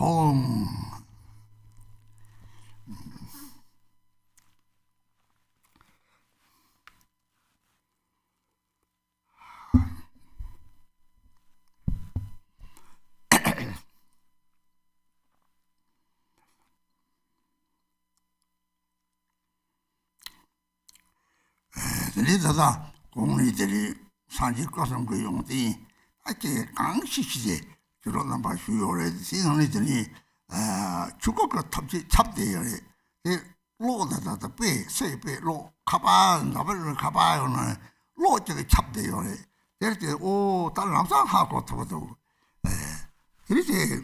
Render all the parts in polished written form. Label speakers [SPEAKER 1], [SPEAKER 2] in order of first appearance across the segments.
[SPEAKER 1] home. Lida 공리들이 산지 것은 그 용띠 아게 강시시제 주로 남바 휴요래 시선이들이 죽을 것 탑지 찹대요. 이 로다다 배 세배 로 가봐 나벌 가봐요는 로 저기 찹대요. 그때 오 다른 남상 하고 터도 그렇게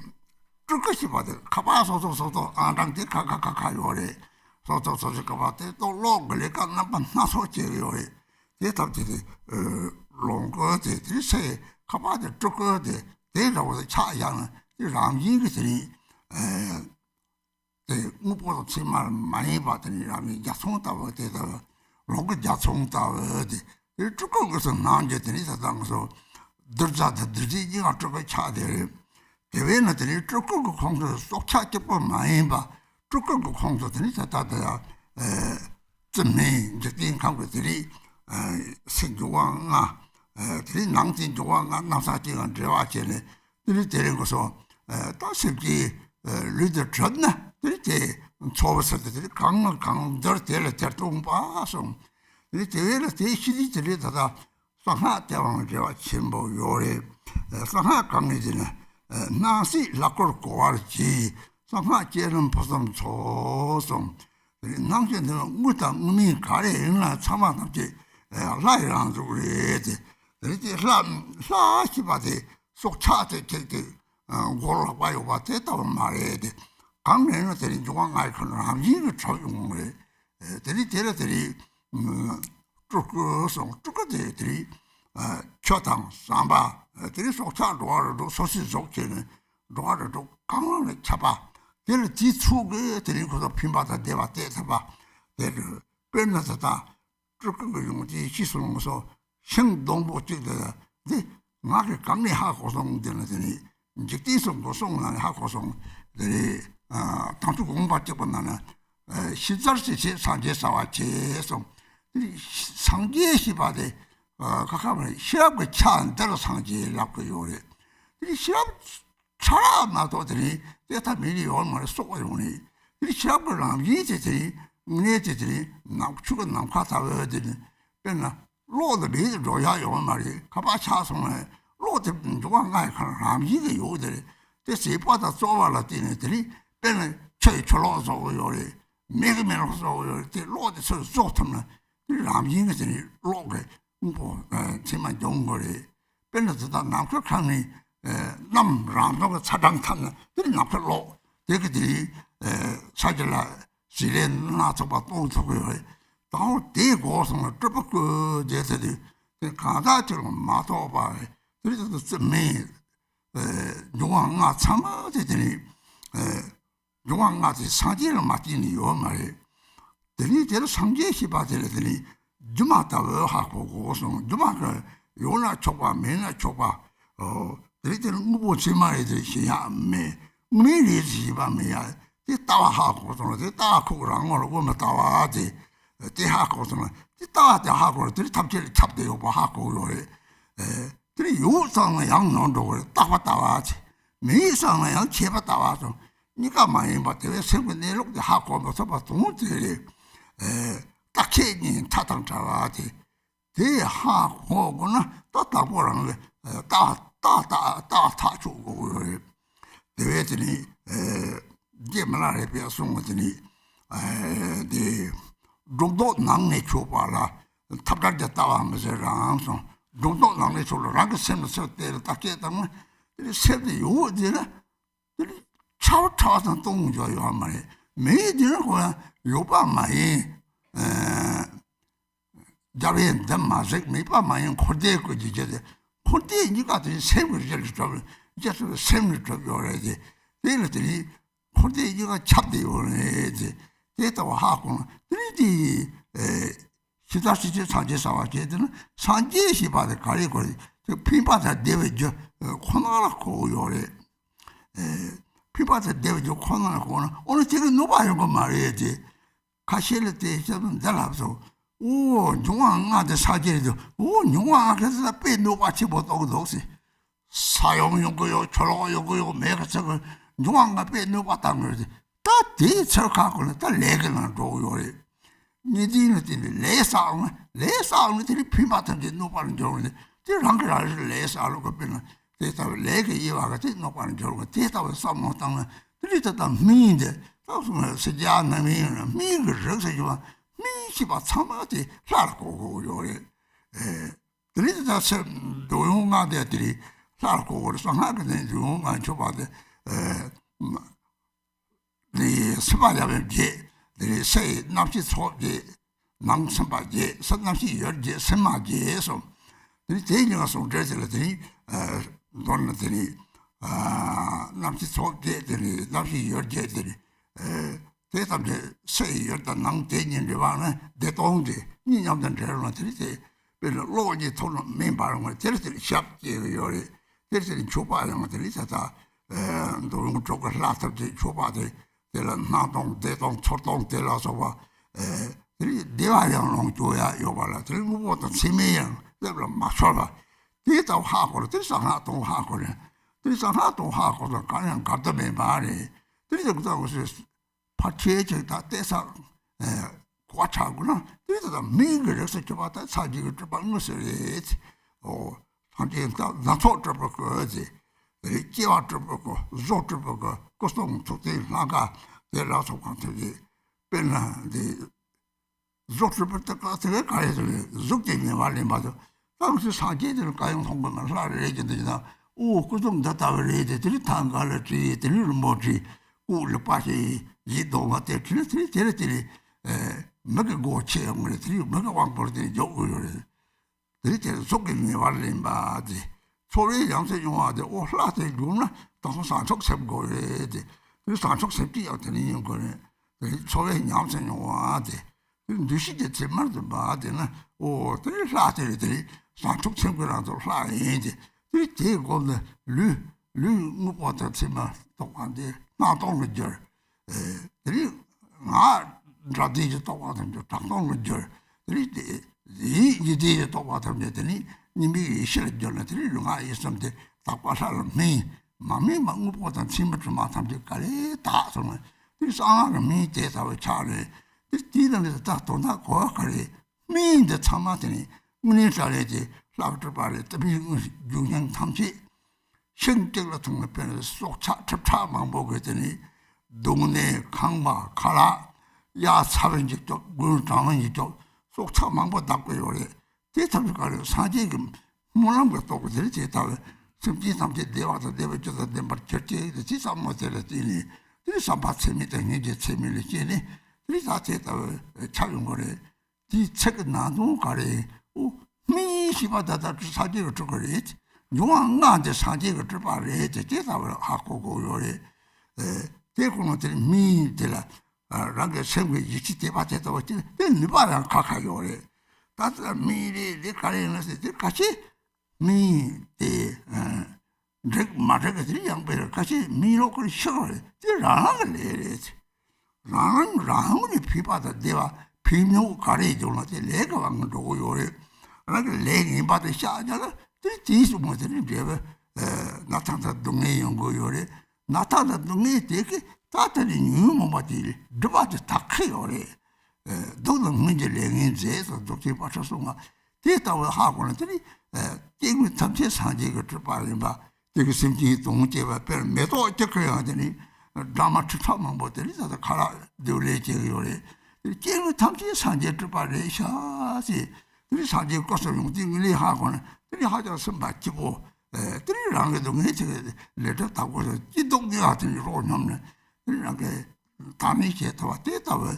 [SPEAKER 1] 그것이 봐도 가봐서서도 안당대 가요래 소소소 가봐대 또 로글에 간나만 나서지요. 대답들이 롱거들이 세 가봐도 쪼거들 대라고 차야는 ram인들이 무보도 정말 많이 받더니 라미 야송다고 대다 롱거 야송다고 이 쪼거 것은 난제들이 사당서 들자들이 이가 쪼거 차들 대회는들이 쪼거 그 공도 쏙 차게 뭐 많이 봐 쪼거 그 공도들이 다다야 쯤에 이제 띵 강구들이 생조왕아 들이 낭진 조왕아 나사지가 들어왔잖아요. 들이 데리는 것서 다시기 리더 줬나 들이 초버서들이 강들 데려 동바서 이 대회를 대시리 들이다가 상하 대왕을 제가 침보 요래 상하 강의지는 나시 라코르 고알지 상하 제는 보som 조som 낭진은 무다 무미 가래나 참아남지 라이랑 그래지 이제 라시바데 속차데 되게 고라봐요 봤다고 말해야지 강내는 들이 중앙 아이콘을 함지를 적용을 들이 쭉쭉들이 초당 삼바 들이 속차 로아도 소시 속체는 로아도 강을 잡아 들이 뒤축에 들이 거기서 핀바다 대바 대사봐 들이 빼내서다 조금 그 용지 시술하면서 행동보 찍다가 근데 나게 강리하고서 되는데 이제 뒤송도 송나는 하고서 들이 당초 공부받지 본다는 시절시 산제사와 제송 상계 시바데 각하면 시합을 차안 대로 상제라고 요래 이 시합 차라마도들이 대타 미리 얼마나 쏘고요니 이 시합을 하면 이제들이 문제들이 죽은 남카타거들이 맨날 로드 미리 로야요 말이 가바차송에 로드 중앙가에 가는 이게 요들이 대세 받아 쏘발라 뛰는들이 맨날 최초로서 요래 매그면서 요래 로드 서 쏘트면 남인들이 로게 뭐 정말 좋은 거래 맨날다 남카카니 남람도가 차당 타는 들이 남카로 되게들이 사질라 지len 나서봐 동서고요. 또 대고성을 뚫고 제들이 가다처럼 마도봐. 그래서 쯤에 용왕아 참아들이 용왕아지 사지를 맡기니 요 말이. 들이 제로 상계시 받으더니 주마다고 하고 고성 주마가 요나 초바 메나 초바 들이들은 무보 지마이들 시야매 매리 지바매야 따와하고서는 따와하고랑 오면 따와지 대하고서는 따와하고 들이 탑질 찹대요 하고 요래 들이 요상의 양론도 따와지 매상의 양 제바 따와서 니가 많이 봤대 세분 내놓고 하고 뭐서 봐 동들이 딱해니 타당 잡아지 대하고는 따따보라는 게 따 주고 요래 대회들이 이제 말에 배웠으니 네 동도 남네 줘봐라 탑가게 따와면서 랑서 동도 남네 줘라가 셈서 때를 딱게다면 이 세대 요지나 차와서 동조요 한 말이 매일은 거야 요바 많이 자리엔 담마색 매바 많이 코데 거지제 코데 이가 돼 세물 좀 이제 세물 좀 요래지 얘네들이 코데 이가 찹대요네 데이터와 하고는 들이 시다시지 산제사와 제들은 산제시 바데 가리고 핀바다 대외죠 코나라고 요래 피바서 대우죠 코너는 오늘 지금 누가 이거 말해야지 가시를 때 저는 잘합서 오 중앙한테 사제도 오 중앙에서 빼 누가치 못하고 도시 사용용 거요 졸어용 거요 매가서 중앙가 빼 누가당 그러지 다 대처 갖고는 다 레그는 도요래 니디는 레사는 들이 피바던지 누가는 저런데 저랑을 알 레사로 그러면 대다 레게 이와가 누가는 저런 대다 싸움 당은 들이다 미인데 다음에 세자는 미가 저서 미시바 참아지 살고 요래 들이다 도용가들이 살고 상하게 용만 줘봐도 네 스바야베 네 세 남시 소제 남선바제 선남시 열제 선마제에서 네 대녀가 송제들이 돈들이 남시 소제들이 남시 열제들이 대담제 세 열단 남대년이 와는 대동제 니념된 대로는 들이대 별로 로지 돈은 멤버는 거 들이대 샵게 요리 들이대 초바는 거 들이다다 도용 쪽을 라트지 초바들 대란 나동 대동 초동 대라서 봐 들이 대화형 줘야 요발라 들이 뭐부터 세매양 내가 막 쳐봐 대다 하고 들상하 동 하고 들상하 동 하고 그냥 갔다 말이 들이 그다고서 파티에 저다 대상 과차구나 들이다 미그에서 저봤다 사지를 좀 것을 한테 나초 좀 거지 기와 좀 보고 조 좀 보고 고스동 쪽에 나가 내려서 관계지 변한데 조트부터 가서 가야지 조게니 말이 맞아 당시 사제들 가용 통과만 하려 얘기되나 오 그좀 다다 그래야 들이 tan가를 들이 뭐지 우리 빠시 이동가 때 들이 뭐가 고치에 우리 들이 뭐가 왕벌들이 요구를 들이 조게니 말이 맞지 소리 양세 용화데 올라대 루나 또 산속 셈고래데 그 산속 셈띠 어떤 거네 소리 양세 용화데 뉴시게 제말도 봐되나 오 들라들이 산속 셈고라도 라인데 이 대고는 류 무보다 제마 똑한데 나동을 줄 들이 나 라디지 똑하던 저 당동을 줄 들이 이 이제 똑하던 데니 님이 실력들이 누가 있었는데 답과사를 매 마음이 망고보다 침을 마탐지 깔에 다 소는 이 상황을 미 대사를 차례 뒤에서 다 돈다 거가리 미인데 참아더니 문이 잘해지 라우트바를 특히 중앙 탐지 신격으로 통합변에서 쏙차 첩차만 보고 했더니 동네 강마 가라 야 사변직 쪽 물장은 쪽 쏙차만 보다고 요래 대탐가를 사제금 몰란 것도 그들이 제타를 심지 삼제 대화도 대버져서 내말 절제 지사 못했더니 이 삼바체미 때문에 이제 체미를 지니 이 자체다 차용 거래 이 책은 나도 가래 오 미시바다다 사제를 저거래 용왕한테 사제를 저바래 제타를 하고 요래 대고노들 미들라 라게 생각이 있지 대바체도 없지 내 바람 가가요래 다들 미리 가리는데 같이 미대 마저들이 양배를 같이 미로 걸 쉬어래 라는 내려지 라는 피바다 내가 비묘 가리줘나 내가 왕은 도요래 라게 내기 받아 샤잖아 뒤수 뭐들이 되게 나타나 동네 연구요래 나타나 동네 되게 다들이 뉴모 맞지 드바지 다 커요래 도는 문제를 행인제에서 독재 받쳐서가 대다고 하고는 들이 게임 탐체 상제가 들바는 바 되게 심지 동제가 별 매도 어떻게 해야 되니 드라마 추천만 보더니 다 가라 되려지요래 게임 탐체 상제 들바래 샤지 우리 상제 것을 용진이 하고는 들이 하자서 맞지고 들이랑 게 동네 제가 레터 타고서 지동이 같은 로 넘네 이렇게 담이 제도 대다고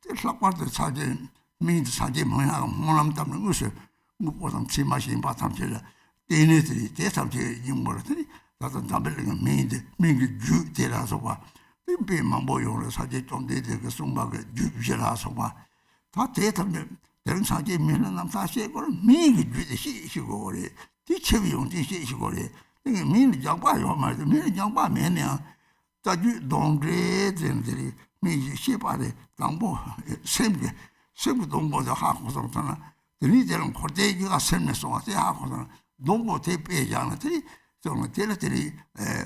[SPEAKER 1] 슬락바도 사제 민주 사제 뭐냐 뭐람 담는 것을 무보상 치마신 바탐체라 대내들이 대삼체 인물들이 나도 담벨링 민주 주 대라서 봐 비만 보여로 사제 좀 되게 그 송박에 주지라서 봐다 대탐체 다른 사제 민은 남사시고 민주 주지 시시고 그래 뒤체비 용지 시시고 그래 이게 민주 장바요 말도 민주 장바 매냐 자주 동래들이 미 시바데 당보 셈게 세부 동보도 하고서 저는 들이대는 고대기가 셈에서 와서 하고서 동보 대배잖아. 저는 때려들이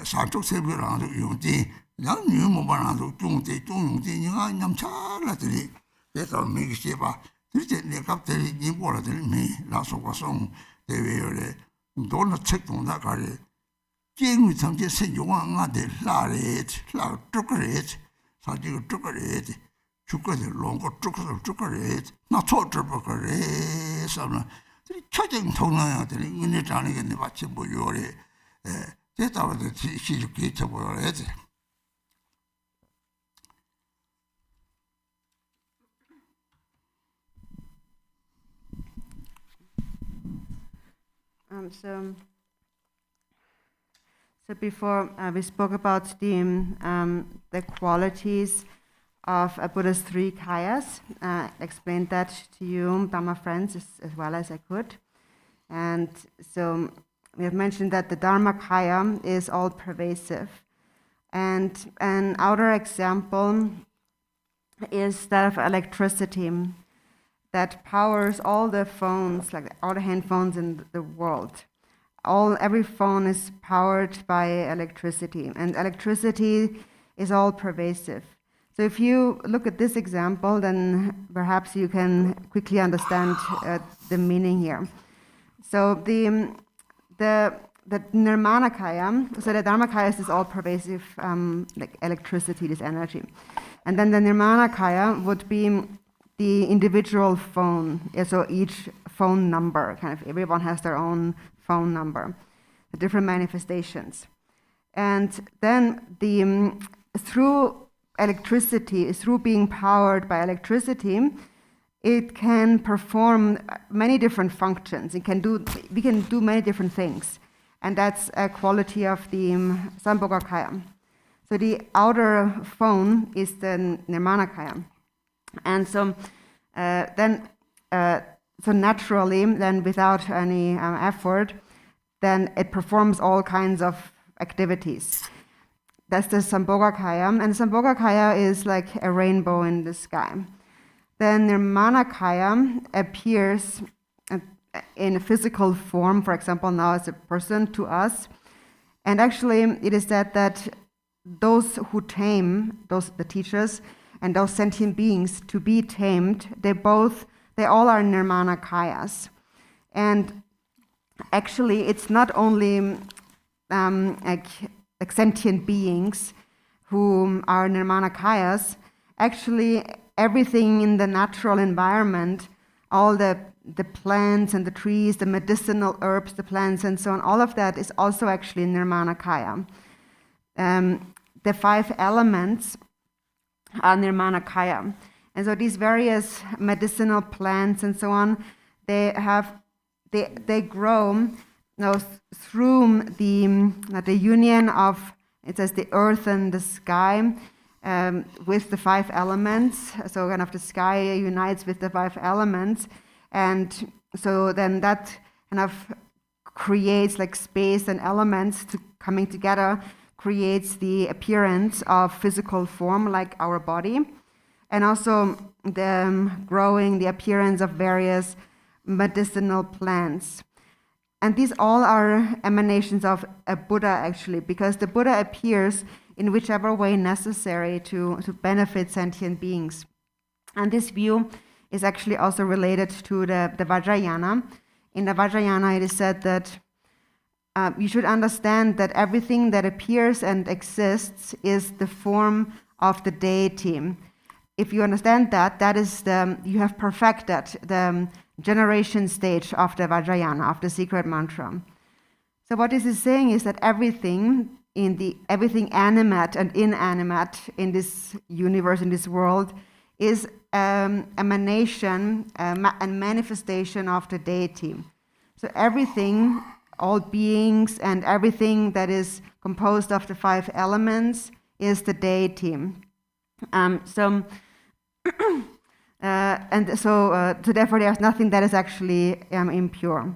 [SPEAKER 1] 산쪽 세부라는 용지 난 유모반아도 중용지가 냠차라들이 그래서 미 시바 들이 내가 들이 이거라들이 미 라소가송 대외열에 돈을 책도 나가리 게임이 상태 생용한데 라레트 라 쪼그레트 사지가 쪼그레트 죽거든 롱고 쪼그레트 나 초저버거래 서는 최종 통나야들이 은혜 자네겠네 마치 뭐 요래 대답을 시죽게 쳐보야지.
[SPEAKER 2] So before we spoke about the qualities of Buddha's three kayas. Explained that to you, Dharma friends, as well as I could. And so we have mentioned that the Dharma kaya is all pervasive. And an outer example is that of electricity that powers all the phones, like all the handphones in the world. Every phone is powered by electricity, and electricity is all pervasive. So if you look at this example, then perhaps you can quickly understand the meaning here. So the Nirmanakaya, so the Dharmakaya is all pervasive, like electricity, this energy. And then the Nirmanakaya would be the individual phone, so each phone number, kind of everyone has their own phone number, the different manifestations. And then through electricity, through being powered by electricity, it can perform many different functions. We can do many different things. And that's a quality of the Sambhogakaya. So the outer phone is the Nirmanakaya. And so so naturally, then without any effort, then it performs all kinds of activities. That's the Sambhogakaya, and Sambhogakaya is like a rainbow in the sky. Then Nirmanakaya appears in a physical form, for example, now as a person to us. And actually, it is said that those who tame, the teachers, and those sentient beings to be tamed, they all are Nirmanakayas. And actually, it's not only like sentient beings who are Nirmanakayas. Actually, everything in the natural environment, all the plants and the trees, the medicinal herbs, the plants and so on, all of that is also actually Nirmanakaya. The 5 elements are Nirmanakaya. And so these various medicinal plants and so on, they grow through the union of, it says, the earth and the sky with the 5 elements. So kind of the sky unites with the 5 elements. And so then that kind of creates like space and elements coming together, creates the appearance of physical form like our body. And also growing the appearance of various medicinal plants. And these all are emanations of a Buddha, actually, because the Buddha appears in whichever way necessary to benefit sentient beings. And this view is actually also related to the Vajrayana. In the Vajrayana, it is said that you should understand that everything that appears and exists is the form of the deity. If you understand that is you have perfected the generation stage of the Vajrayana, of the secret mantra. So what this is saying is that everything animate and inanimate in this universe, in this world, is emanation and manifestation of the deity. So everything, all beings and everything that is composed of the 5 elements is the deity. So therefore there's nothing that is actually impure.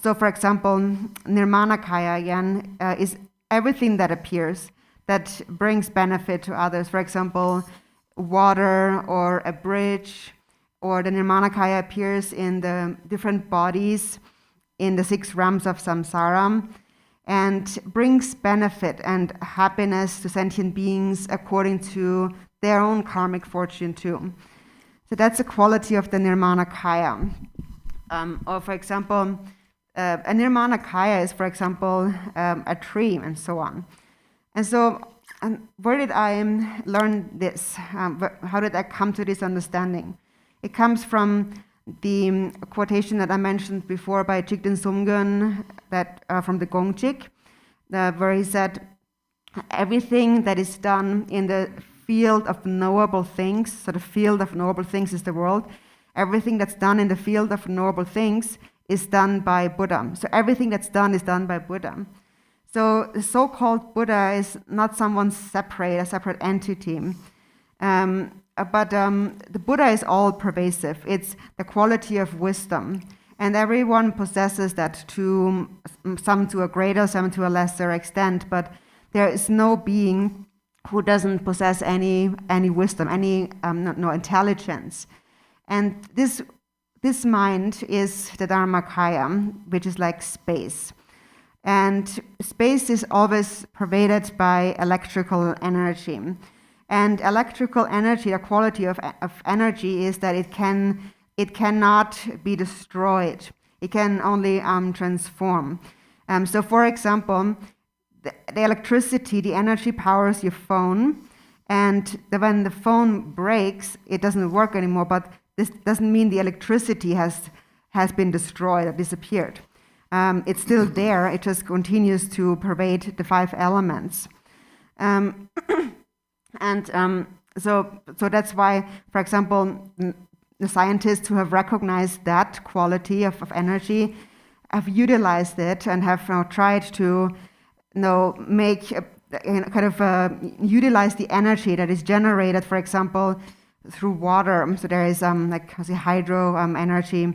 [SPEAKER 2] So for example, Nirmanakaya again is everything that appears. that brings benefit to others. For example, water or a bridge, or the Nirmanakaya appears in the different bodies in the 6 realms of samsara and brings benefit and happiness to sentient beings according to their own karmic fortune too. So that's the quality of the Nirmanakaya. Or for example, a Nirmanakaya is, for example, a tree and so on. And so where did I learn this? How did I come to this understanding? It comes from the quotation that I mentioned before by Jigten Sumgun, that from the Gongchik, where he said, everything that is done in the field of knowable things, so the field of knowable things is the world, everything that's done in the field of knowable things is done by Buddha. So everything that's done is done by Buddha. So the so-called Buddha is not someone separate, a separate entity. But the Buddha is all pervasive. It's the quality of wisdom. And everyone possesses that, to some to a greater, some to a lesser extent. But there is no being who doesn't possess any wisdom, no intelligence. And this mind is the Dharmakaya, which is like space. And space is always pervaded by electrical energy. And electrical energy, the quality of energy, is that it cannot be destroyed. It can only transform. So for example, the electricity, the energy powers your phone, and when the phone breaks, it doesn't work anymore, but this doesn't mean the electricity has been destroyed or disappeared. It's still there, it just continues to pervade the 5 elements. So that's why, for example, the scientists who have recognized that quality of energy have utilized it and have tried to make utilize the energy that is generated, for example, through water. So there is hydro energy,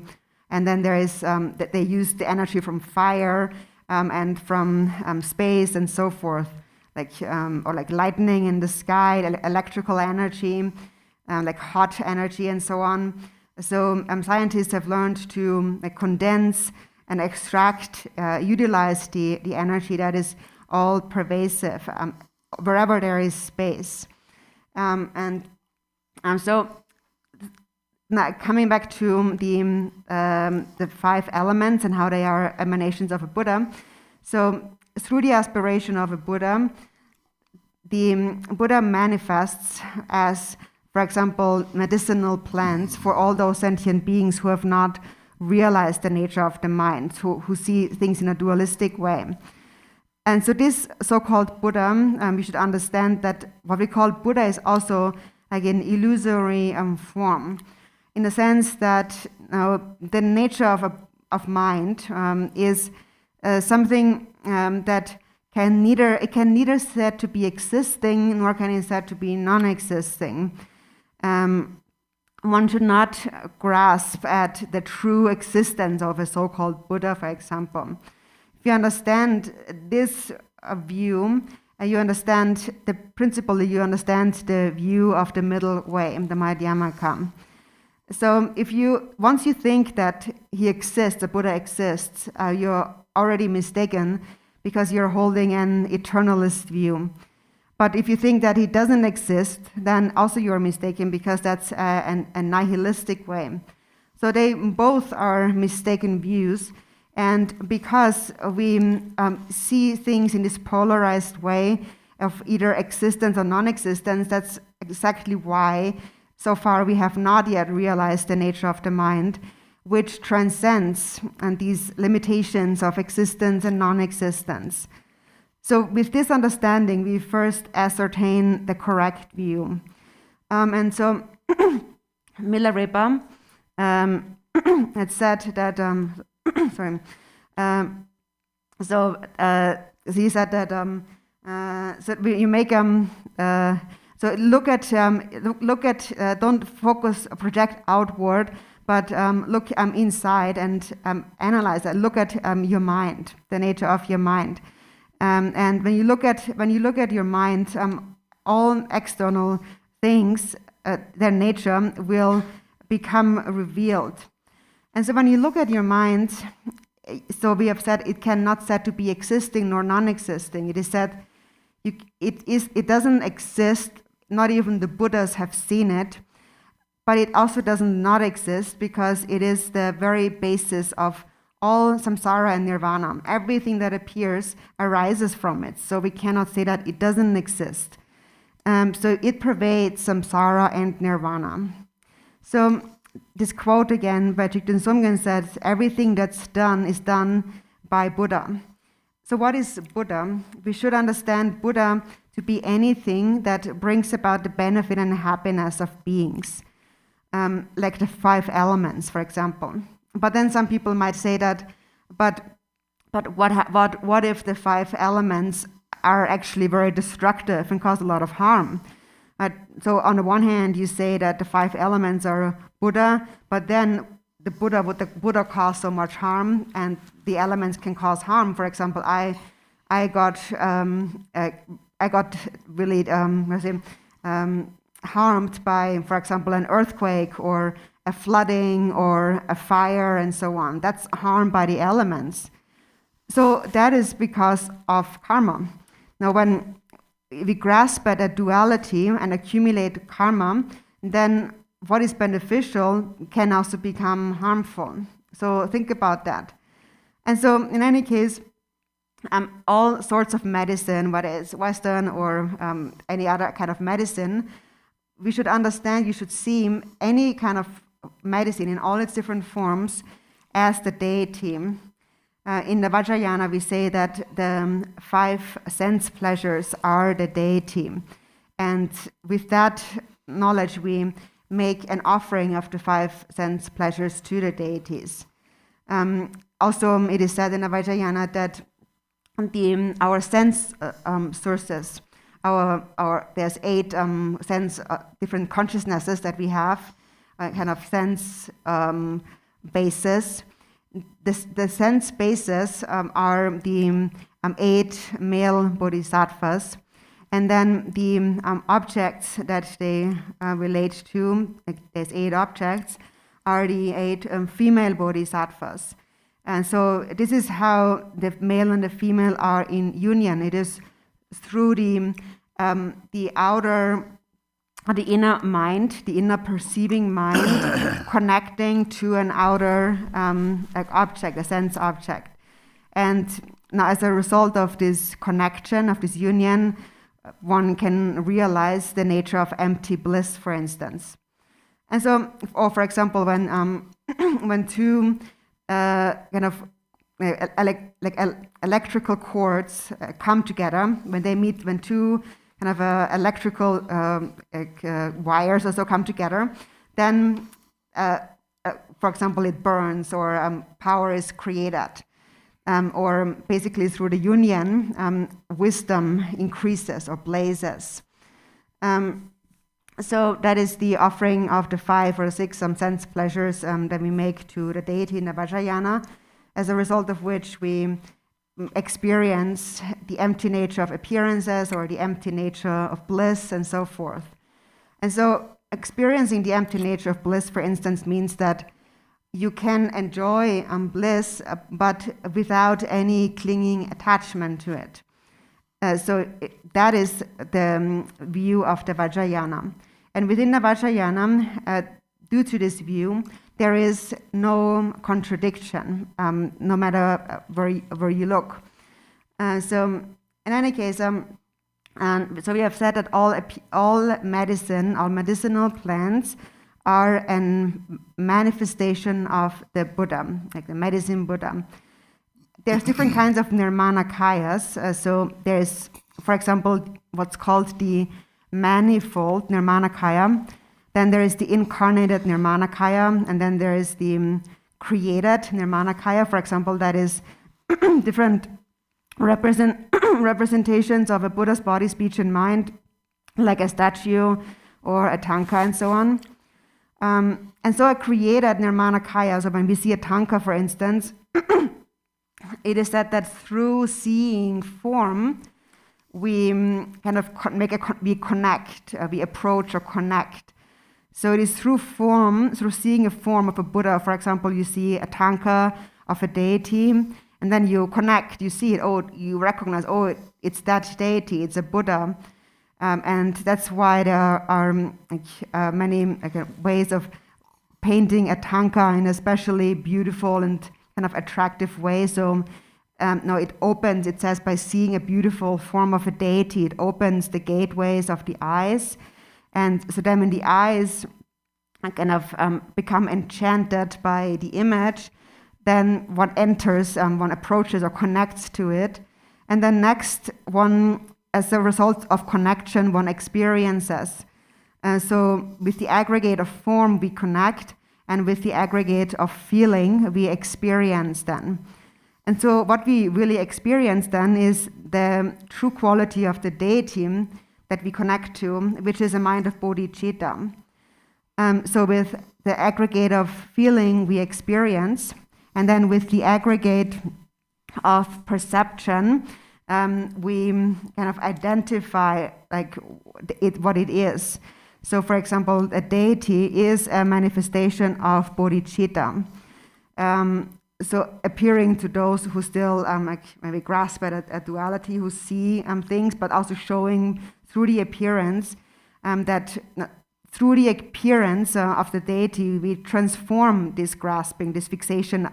[SPEAKER 2] and then there is that they use the energy from fire and from space and so forth. Or lightning in the sky, electrical energy, like hot energy and so on. So scientists have learned to condense and extract, utilize the energy that is all pervasive wherever there is space. So now coming back to the 5 elements and how they are emanations of a Buddha. So through the aspiration of a Buddha, the Buddha manifests as, for example, medicinal plants for all those sentient beings who have not realized the nature of the mind, who see things in a dualistic way. And so this so-called Buddha, we should understand that what we call Buddha is also like an illusory form, in the sense that the nature of mind is something that can neither said to be existing nor can it said to be non-existing. One should not grasp at the true existence of a so-called Buddha, for example. If you understand this view, you understand the principle, you understand the view of the middle way, the Madhyamaka. So once you think that he exists, the Buddha exists, you're already mistaken, because you're holding an eternalist view. But if you think that he doesn't exist, then also you're mistaken, because that's a nihilistic way. So they both are mistaken views, and because we see things in this polarized way of either existence or non-existence, that's exactly why so far we have not yet realized the nature of the mind, which transcends these limitations of existence and non-existence. So with this understanding, we first ascertain the correct view. And so Milarepa had said that, he said that, so you make, so look at, don't focus, project outward, but look inside and analyze that. Look at your mind, the nature of your mind. And when you look at your mind, all external things, their nature will become revealed. And so when you look at your mind, so we have said it cannot said to be existing nor non-existing. It is said it doesn't exist. Not even the Buddhas have seen it, but it also does not exist because it is the very basis of all samsara and nirvana. Everything that appears arises from it. So we cannot say that it doesn't exist. So it pervades samsara and nirvana. So this quote again by Jigten Sumgön says, everything that's done is done by Buddha. So what is Buddha? We should understand Buddha to be anything that brings about the benefit and happiness of beings, like the 5 elements, for example. But then some people might say that, but what if the 5 elements are actually very destructive and cause a lot of harm? So on the one hand, you say that the 5 elements are Buddha, but then the Buddha cause so much harm, and the elements can cause harm. For example, I got really harmed by, for example, an earthquake or a flooding or a fire and so on. That's harm by the elements. So that is because of karma. Now, when we grasp at a duality and accumulate karma, then what is beneficial can also become harmful. So think about that. And so in any case, all sorts of medicine, whether it's Western or any other kind of medicine, we should understand, you should see any kind of medicine in all its different forms as the deity. In the Vajrayana, we say that the 5 sense pleasures are the deity. And with that knowledge, we make an offering of the 5 sense pleasures to the deities. Also, it is said in the Vajrayana that our sense sources, there's 8 different consciousnesses that we have, kind of sense bases. The sense bases are the 8 male bodhisattvas, and then the objects that they relate to, there's 8 objects, are the 8 female bodhisattvas. And so this is how the male and the female are in union. It is through the inner mind, the inner perceiving mind, connecting to an outer object, a sense object. And now as a result of this connection, of this union, one can realize the nature of empty bliss, for instance. And so, or for example, when 2 kind of electrical cords come together, when they meet, when 2 kind of electrical wires also come together, then, for example, it burns or power is created. Or basically through the union, wisdom increases or blazes. So that is the offering of the 5 or 6 sense pleasures that we make to the deity in the Vajrayana, as a result of which we experience the empty nature of appearances or the empty nature of bliss and so forth. And so experiencing the empty nature of bliss, for instance, means that you can enjoy bliss, but without any clinging attachment to it. That is the view of the Vajrayana. And within the Vajrayana, due to this view, there is no contradiction, no matter where you look. So in any case, so we have said that all medicinal plants are a manifestation of the Buddha, like the medicine Buddha. There's different kinds of nirmanakayas. So there's, for example, what's called the manifold nirmanakaya. Then there is the incarnated nirmanakaya, and then there is the created nirmanakaya. For example, that is different representations of a Buddha's body, speech, and mind, like a statue or a tanka and so on. And so a created nirmanakaya, so when we see a tanka, for instance, it is said that through seeing form, we kind of we connect, we approach or connect. So it is through form, through seeing a form of a Buddha. For example, you see a tanka of a deity, and then you connect, you see it, you recognize, it's that deity, it's a Buddha. And that's why there are many ways of painting a tanka in a especially beautiful and kind of attractive way. So it opens, it says, by seeing a beautiful form of a deity, it opens the gateways of the eyes. And so then when the eyes kind of become enchanted by the image, then one enters, one approaches or connects to it. And then next, one, as a result of connection, one experiences. So with the aggregate of form, we connect, and with the aggregate of feeling, we experience then. And so what we really experience then is the true quality of the deity that we connect to, which is a mind of bodhicitta. So with the aggregate of feeling, we experience, and then with the aggregate of perception, we kind of identify what it is. So, for example, a deity is a manifestation of bodhicitta. So appearing to those who still maybe grasp at a duality, who see things, but also showing through the appearance that through the appearance of the deity, we transform this grasping, this fixation,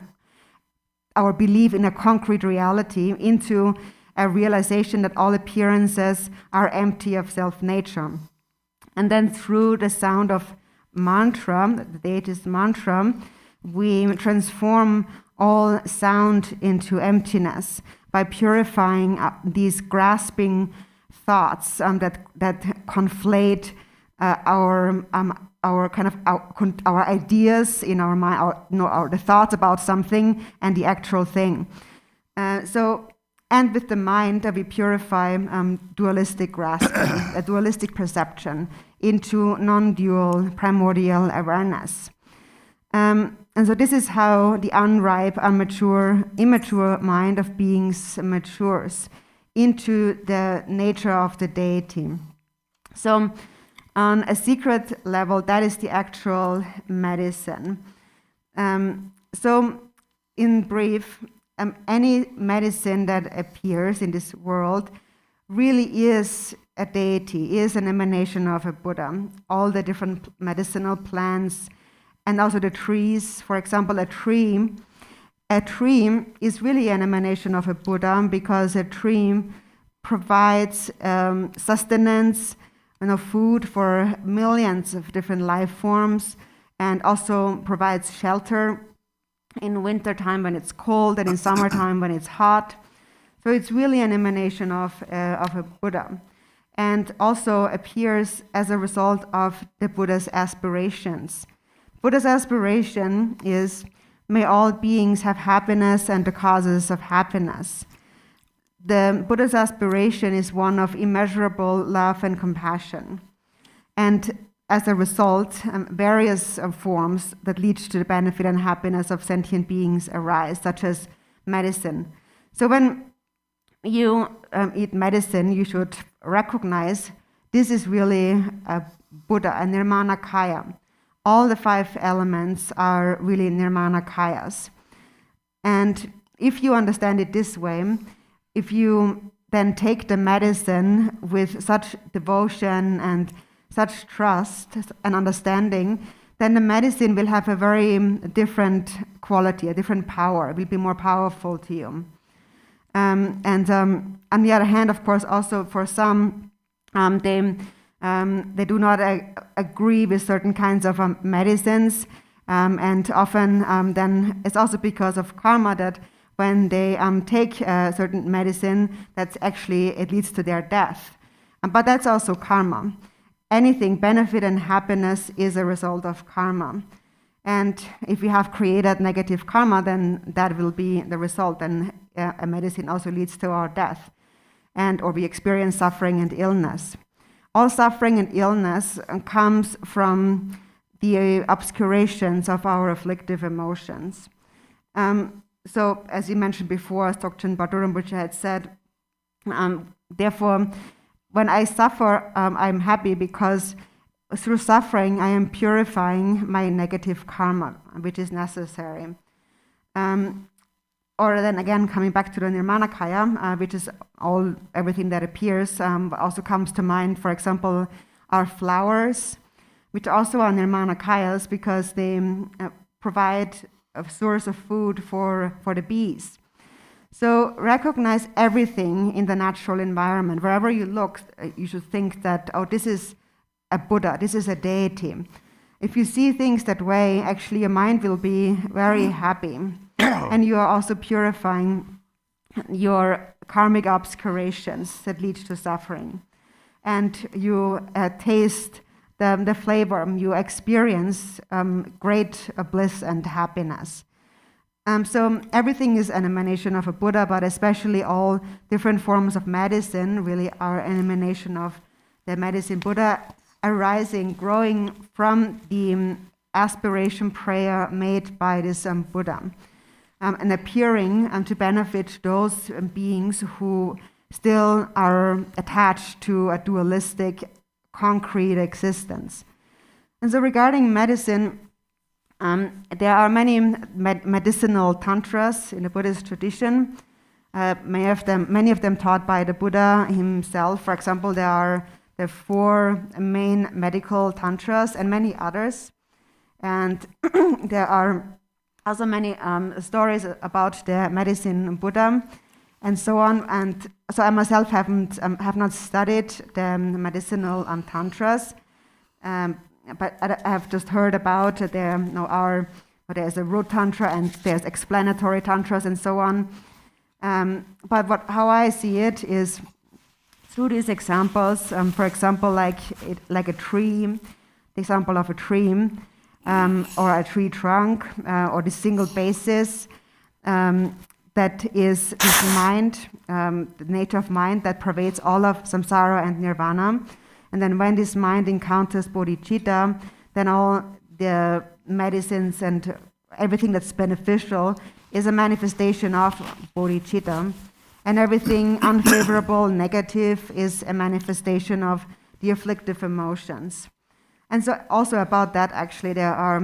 [SPEAKER 2] our belief in a concrete reality into a realization that all appearances are empty of self-nature. And then through the sound of mantra, the deity's mantra, we transform all sound into emptiness by purifying these grasping thoughts that conflate our ideas in our mind, the thoughts about something and the actual thing. And with the mind, we purify dualistic grasping, a dualistic perception into non-dual primordial awareness. And so this is how the unripe, immature mind of beings matures into the nature of the deity. So on a secret level, that is the actual medicine. So in brief, any medicine that appears in this world really is a deity, is an emanation of a Buddha. All the different medicinal plants and also the trees. For example, a tree is really an emanation of a Buddha because a tree provides sustenance, food for millions of different life forms, and also provides shelter in wintertime when it's cold and in summertime when it's hot. So it's really an emanation of a Buddha, and also appears as a result of the Buddha's aspirations. Buddha's aspiration is, may all beings have happiness and the causes of happiness. The Buddha's aspiration is one of immeasurable love and compassion. And as a result, various forms that lead to the benefit and happiness of sentient beings arise, such as medicine. So when you eat medicine, you should recognize this is really a Buddha, a Nirmanakaya. All the 5 elements are really Nirmanakayas. And if you understand it this way, if you then take the medicine with such devotion and such trust and understanding, then the medicine will have a very different quality, a different power. It will be more powerful to you. And on the other hand, of course, also for some, they do not agree with certain kinds of medicines, and often then it's also because of karma that when they take a certain medicine, that's actually, it leads to their death. But that's also karma. Anything, benefit and happiness, is a result of karma. And if we have created negative karma, then that will be the result. And a medicine also leads to our death, or we experience suffering and illness. All suffering and illness comes from the obscurations of our afflictive emotions. So, as you mentioned before, Dzogchen Bardo Rinpoche had said, therefore, when I suffer, I'm happy because through suffering, I am purifying my negative karma, which is necessary. Or then again, coming back to the Nirmanakaya, which is everything that appears, also comes to mind, for example, our flowers, which also are Nirmanakayas because they provide a source of food for the bees. So recognize everything in the natural environment. Wherever you look, you should think that, oh, this is a Buddha, this is a deity. If you see things that way, actually your mind will be very happy. And you are also purifying your karmic obscurations that lead to suffering. And you taste the flavor, you experience great bliss and happiness. So everything is an emanation of a Buddha, but especially all different forms of medicine really are an emanation of the medicine Buddha, arising, growing from the aspiration prayer made by this Buddha, and appearing to benefit those beings who still are attached to a dualistic, concrete existence. And so regarding medicine, there are many medicinal tantras in the Buddhist tradition, many of them taught by the Buddha himself. For example, there are the 4 main medical tantras and many others. And there are also many stories about the medicine Buddha and so on. And so I myself have not studied the medicinal tantras, but I have just heard about there's a root tantra and there's explanatory tantras and so on. But how I see it is through these examples, for example, like a tree, the example of a tree, or a tree trunk, or the single basis, that is this mind, the nature of mind that pervades all of samsara and nirvana. And then when this mind encounters bodhicitta, then all the medicines and everything that's beneficial is a manifestation of bodhicitta. And everything unfavorable, negative, is a manifestation of the afflictive emotions. And so also about that, actually, there are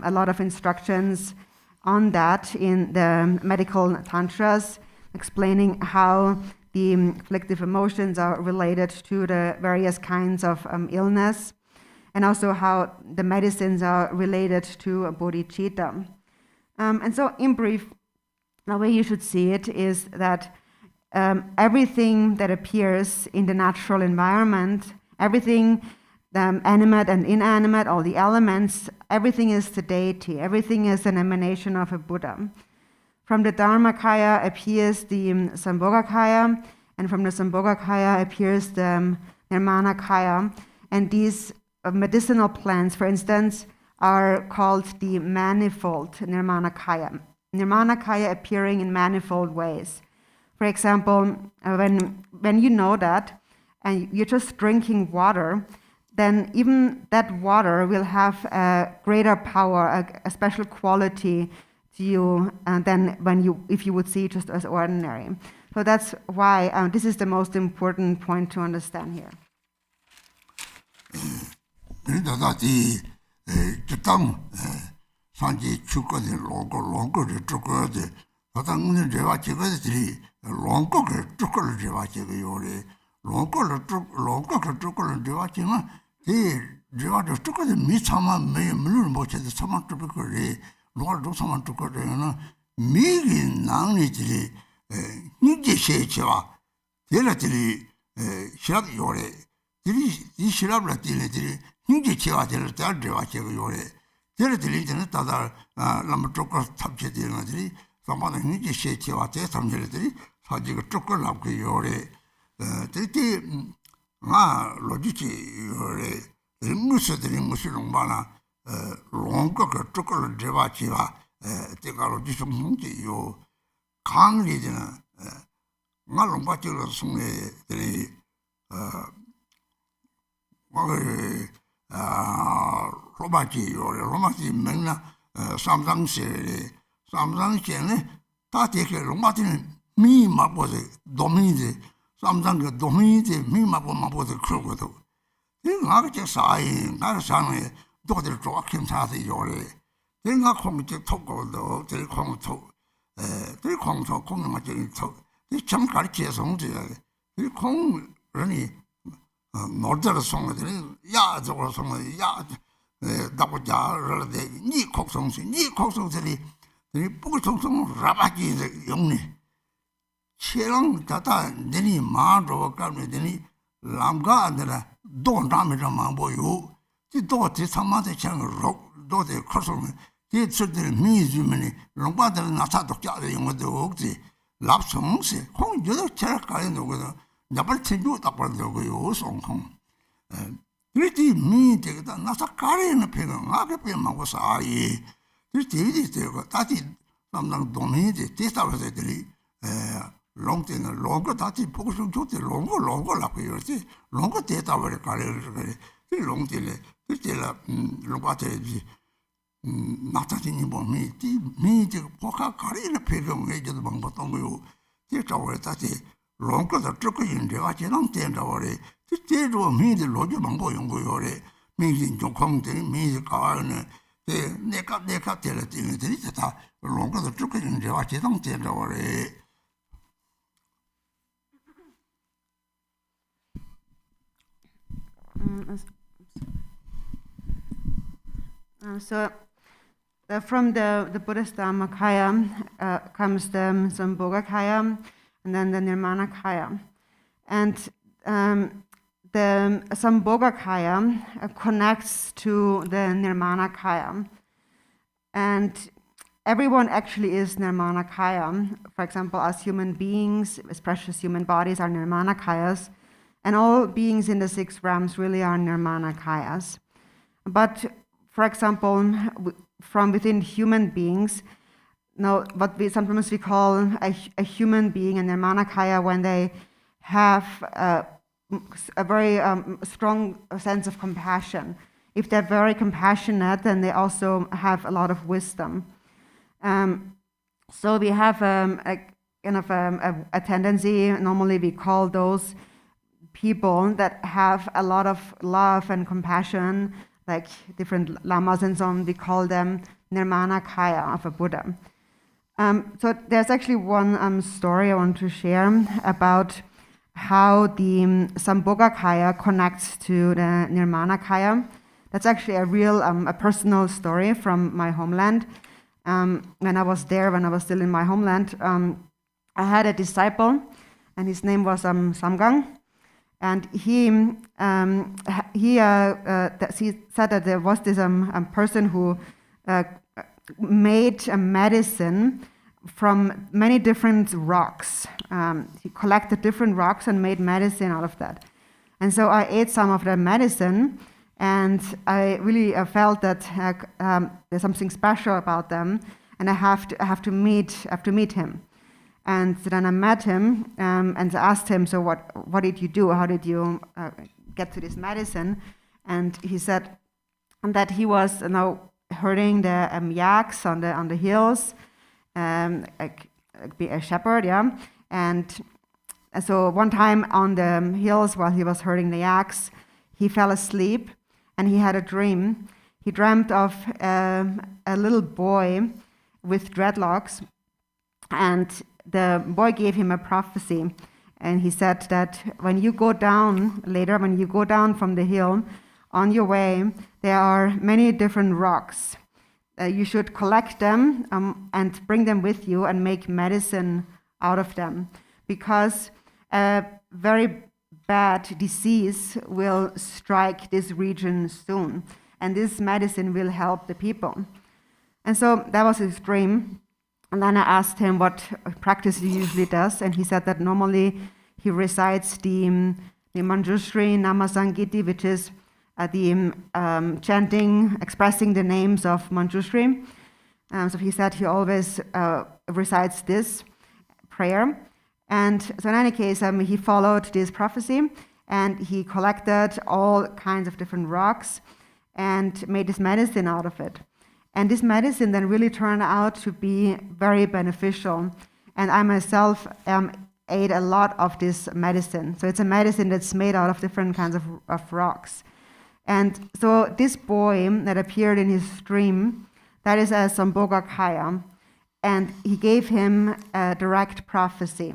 [SPEAKER 2] a lot of instructions on that in the medical tantras, explaining how the afflictive emotions are related to the various kinds of illness, and also how the medicines are related to bodhicitta. And so in brief, the way you should see it is that everything that appears in the natural environment, everything animate and inanimate, all the elements, everything is the deity, everything is an emanation of a Buddha. From the Dharmakaya appears the Sambhogakaya, and from the Sambhogakaya appears the Nirmanakaya. And these medicinal plants, for instance, are called the manifold Nirmanakaya. Nirmanakaya appearing in manifold ways. For example, when you know that, and you're just drinking water, then even that water will have a greater power, a special quality to you than if you would see it just as ordinary. So that's why this is the most important point to understand here.
[SPEAKER 1] 다 되게 롱마티는 미 마보세 도미제 삼장그 도미제 미 마보 마보세 그러고도 내가 그 사이 나가 상에 도들 좋게 사서 요래 내가 공지 톡고도 들 공토 들 공토 공만 저기 참 가르쳐서 이 공런이 노르자를 송들이 야 저거 송을 야 나보자 니 곡성들이 이 뿌글통통 라바지 용니 체랑 다다 내니 마로 가면 되니 람가 안들아 돈람이라 마보요 지도티 상마대 창을 도대 커서면 뒤쪽들 미주면이 롱바들 나타도 짜대 용어도 없지 랍성세 콩 여덟 차례 가야 되거든 나발 챙겨 딱 버려고요 송콩 그랬지 미되다 나사 가리는 배가 나게 빼먹고 사이 그랬지 되고 다시 남당 도미지 대사회들이 롱때는 롱거 다시 보고 좀 좋대 롱거라고 그러지 롱거 대사회를 가려서 그래 그 롱때래 그때라 롱바테지 나타지니 보면 미지 보카 가리는 배가 왜저도 방법도 뭐요 대사회 다시 롱거도 쫓고 있는데 같이 남된다고래 그때로 미지 로지 방법 연구요래 미지 좀 공들이 미지 가와는 내가 때를 뛰는들이 다 롱거도 쫓고 있는데 같이 남된다고래
[SPEAKER 2] From the Buddhist Dhammakaya comes the Sambhogakaya and then the Nirmanakaya. And the Sambhogakaya connects to the Nirmanakaya. And everyone actually is Nirmanakaya. For example, as human beings, as precious human bodies are Nirmanakayas. And all beings in the 6 realms really are Nirmanakayas. But, for example, from within human beings, now what we sometimes call a human being, a Nirmanakaya, when they have a very strong sense of compassion. If they're very compassionate, then they also have a lot of wisdom. So we have a tendency, normally we call those people that have a lot of love and compassion, like different lamas and so on, we call them Nirmanakaya of a Buddha. So there's actually one story I want to share about how the Sambhogakaya connects to the Nirmanakaya. That's actually a real, a personal story from my homeland. When I was there, when I was still in my homeland, I had a disciple, and his name was Samgang. And he said that there was this person who made a medicine from many different rocks. He collected different rocks and made medicine out of that. And so I ate some of the medicine, and I really felt that there's something special about them, and I have to meet him. And so then I met him and asked him, so what did you do? How did you get to this medicine? And he said that he was herding the yaks on the hills, be a shepherd, yeah. And so one time on the hills while he was herding the yaks, he fell asleep and he had a dream. He dreamt of a little boy with dreadlocks, and the boy gave him a prophecy, and he said that when you go down from the hill, on your way, there are many different rocks. You should collect them and bring them with you and make medicine out of them, because a very bad disease will strike this region soon, and this medicine will help the people. And so that was his dream. And then I asked him what practice he usually does, and he said that normally he recites the Manjushri Namasangiti, which is the chanting, expressing the names of Manjushri. So he said he always recites this prayer. And so in any case, he followed this prophecy, and he collected all kinds of different rocks and made this medicine out of it. And this medicine then really turned out to be very beneficial. And I myself ate a lot of this medicine. So it's a medicine that's made out of different kinds of rocks. And so this boy that appeared in his dream, that is a Sambhogakaya, and he gave him a direct prophecy.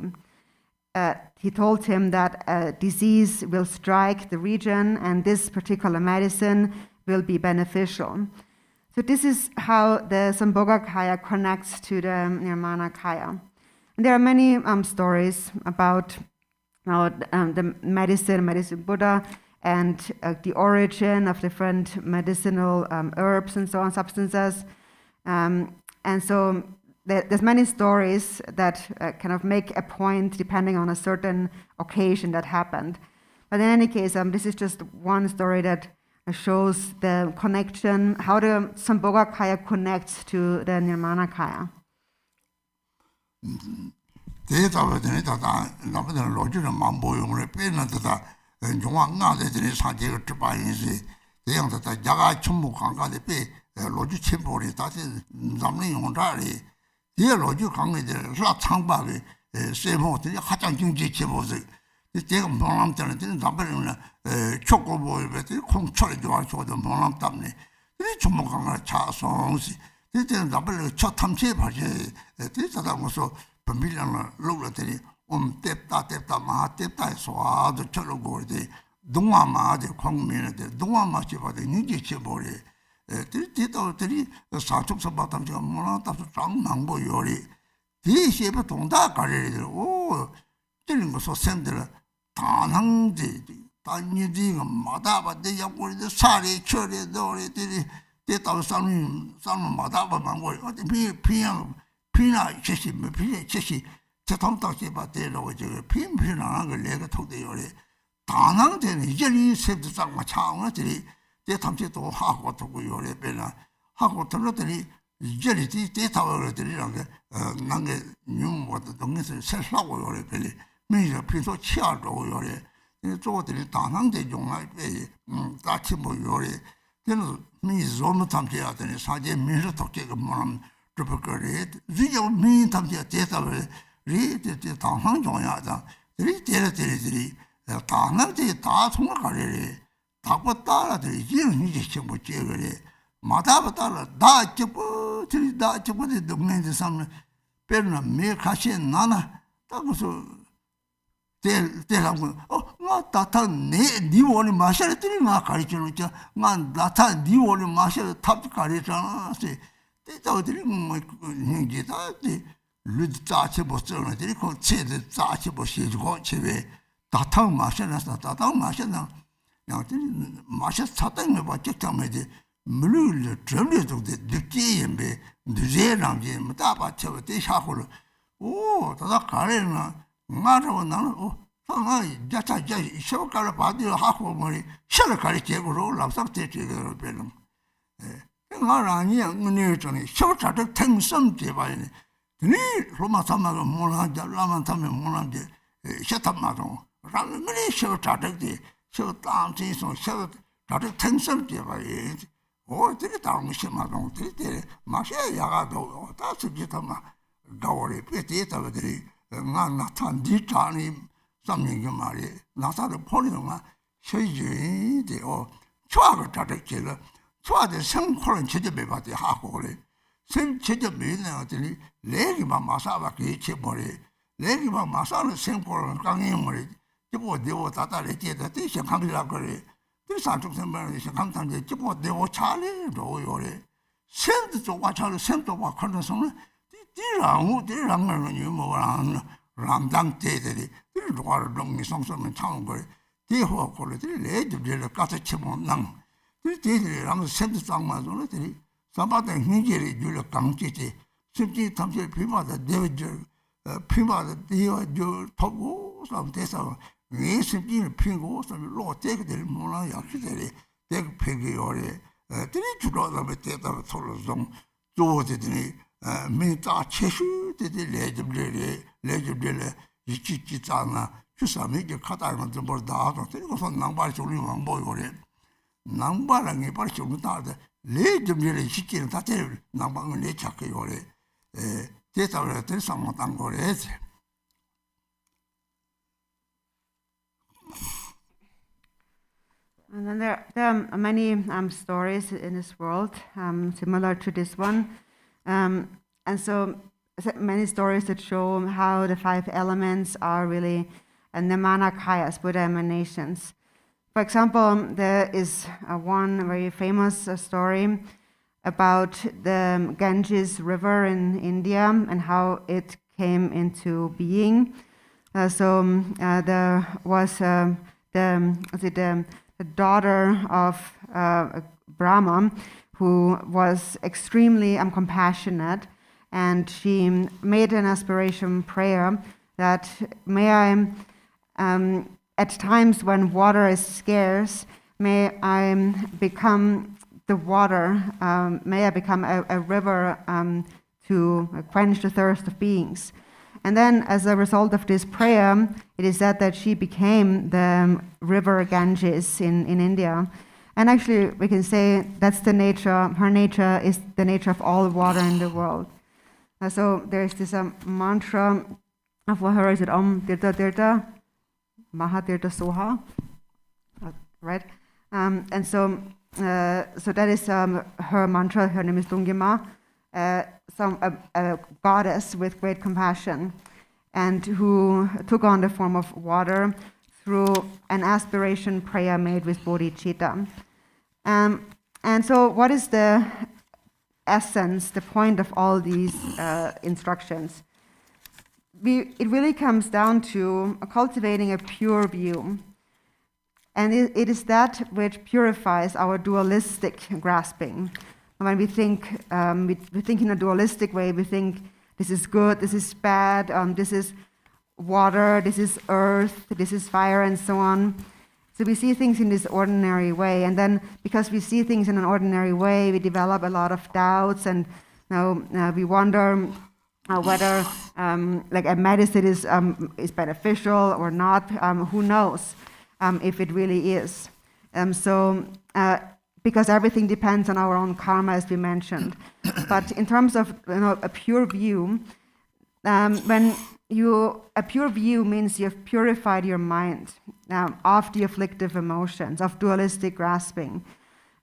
[SPEAKER 2] He told him that a disease will strike the region and this particular medicine will be beneficial. So this is how the Sambhogakaya connects to the Nirmanakaya. And there are many stories about the medicine Buddha, and the origin of different medicinal herbs and so on, substances. And so there's many stories that kind of make a point depending on a certain occasion that happened. But in any case, this is just one story that shows the connection, how the Sambhogakaya connects to the Nirmanakaya.
[SPEAKER 1] le jumjele shikin tatel nambang le chake yore data tel samotang gore.
[SPEAKER 2] And then there are many stories in this world similar to this one. And so many stories that show how the 5 elements are really Nirmanakayas, Buddha emanations. For example, there is one very famous story about the Ganges River in India and how it came into being. There was the daughter of Brahma, who was extremely compassionate, and she made an aspiration prayer that may I, at times when water is scarce, may I become the water, may I become a river to quench the thirst of beings. And then, as a result of this prayer, it is said that she became the river Ganges in India. And actually, we can say that's the nature, her nature is the nature of all water in the world. So there's this mantra of her, is it Om Tirtha Tirtha, Maha Tirtha Soha, right? And so that is her mantra. Her name is Dungima, a goddess with great compassion, and who took on the form of water through an aspiration prayer made with bodhicitta. And so what is the essence, the point of all these instructions? It really comes down to cultivating a pure view. And it is that which purifies our dualistic grasping. When we think, we think in a dualistic way, we think this is good, this is bad, this is water, this is earth, this is fire, and so on. So we see things in this ordinary way, and then because we see things in an ordinary way, we develop a lot of doubts, and we wonder whether like a medicine is beneficial or not. Who knows if it really is? Because everything depends on our own karma, as we mentioned. But in terms of a pure view, a pure view means you've purified your mind of the afflictive emotions, of dualistic grasping.